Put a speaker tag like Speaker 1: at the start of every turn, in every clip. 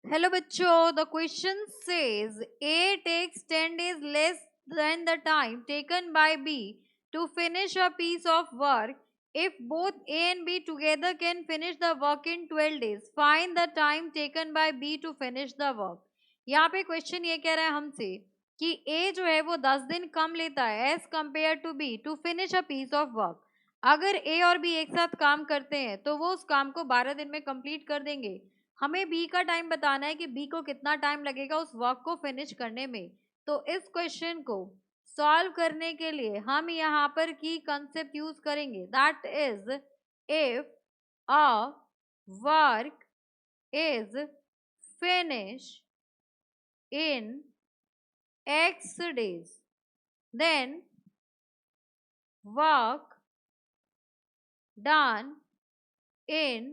Speaker 1: Hello बच्चों, the question says A takes 10 days less than the time taken by B to finish a piece of work. If both A and B together can finish the work in 12 days, find the time taken by B to finish the work. यहाँ पे question ये कह रहा है हमसे कि A जो है वो 10 दिन कम लेता है as compare to B to finish a piece of work. अगर A और B एक साथ काम करते हैं तो वो उस काम को 12 दिन में कंप्लीट कर देंगे. हमें बी का टाइम बताना है कि बी को कितना टाइम लगेगा उस वर्क को फिनिश करने में. तो इस क्वेश्चन को सॉल्व करने के लिए हम यहाँ पर की कंसेप्ट यूज करेंगे, that is if a work is finish in x days, then work done in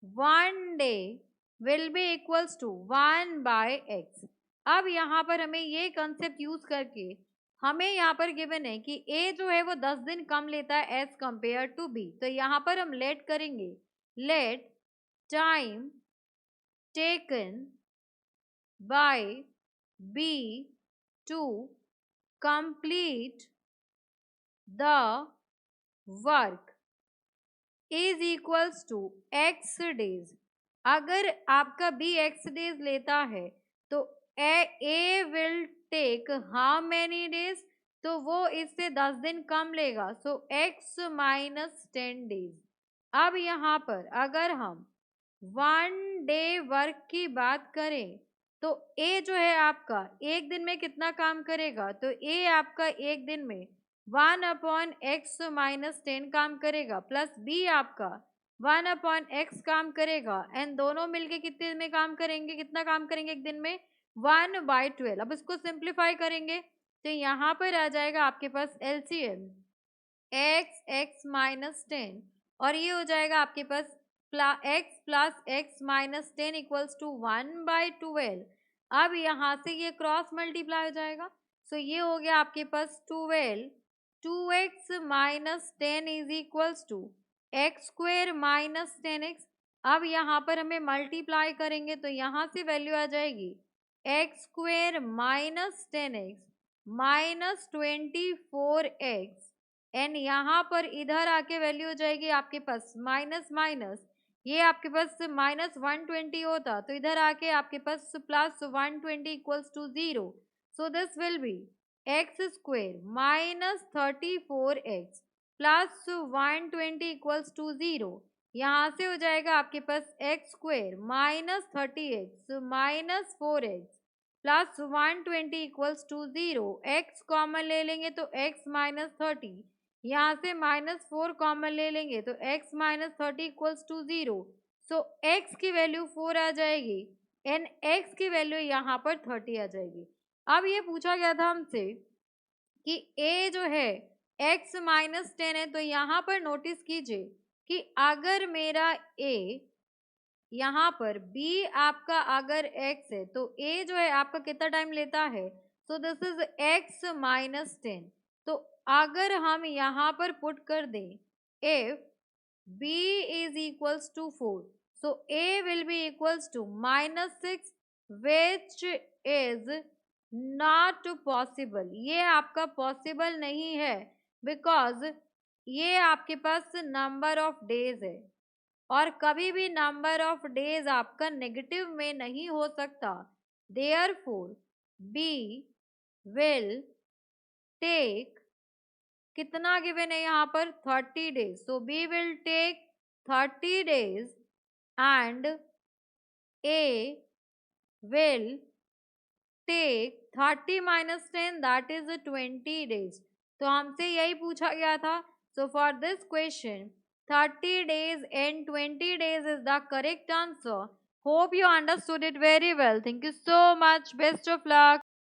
Speaker 1: 1 day will be equals to 1 by x. अब यहाँ पर हमें ये कंसेप्ट यूज करके हमें यहाँ पर गिवन है कि a जो है वो 10 दिन कम लेता है एज कंपेयर टू b. तो यहाँ पर हम लेट करेंगे, late time taken by b to complete the work is equals to x days. अगर आपका बी एक्स डेज लेता है तो A will take how many days, तो वो इससे 10 दिन कम लेगा, सो एक्स माइनस 10 डेज. अब यहाँ पर अगर हम 1 day वर्क की बात करें तो ए जो है आपका एक दिन में कितना काम करेगा, तो ए आपका एक दिन में 1/x माइनस 10 काम करेगा, प्लस बी आपका 1/x काम करेगा, एंड दोनों मिलके कितने दिन में काम करेंगे, कितना काम करेंगे एक दिन में 1/12. अब इसको सिंप्लीफाई करेंगे तो यहाँ पर आ जाएगा आपके पास एलसीएम x माइनस 10 और ये हो जाएगा आपके पास x plus x minus 10 equals to 1/12. अब यहाँ से ये क्रॉस मल्टीप्लाई हो जाएगा, सो ये हो गया आपके पास 12. 2x minus 10 is equals to x square minus 10x. अब यहाँ पर हमें मल्टीप्लाई करेंगे तो यहाँ से वैल्यू आ जाएगी x square minus 10x minus 24x, and यहाँ पर इधर आके वैल्यू हो जाएगी आपके पास माइनस माइनस, ये आपके पास माइनस 120 होता तो इधर आके आपके पास plus 120 equals to 0. So this will be x square minus 34x plus 120 equals to 0. यहाँ से हो जाएगा आपके पास x square minus 30x minus 4x plus 120 equals to 0. X common ले लेंगे तो x माइनस 30, यहाँ से माइनस 4 कॉमन ले लेंगे तो x minus 30 equals to 0. So x की वैल्यू 4 आ जाएगी एंड x की वैल्यू यहाँ पर 30 आ जाएगी. अब ये पूछा गया था हमसे कि a जो है x माइनस 10 है, तो यहाँ पर नोटिस कीजिए कि अगर मेरा a यहाँ पर b आपका अगर x है तो a जो है आपका कितना टाइम लेता है, so this is x minus 10. तो अगर हम यहाँ पर पुट कर दें if b is equals to 4, so a will be equals to -6 which is not possible. ये आपका पॉसिबल नहीं है बिकॉज ये आपके पास नंबर ऑफ डेज है और कभी भी नंबर ऑफ डेज आपका नेगेटिव में नहीं हो सकता. देयरफॉर बी विल टेक, कितना गिवन है यहाँ पर 30 days, so B will take 30 days and A will take 30 minus 10 that is 20 days. तो हमसे यही पूछा गया था. So for this question 30 days and 20 days is the correct answer. Hope you understood it very well. Thank you so much. Best of luck.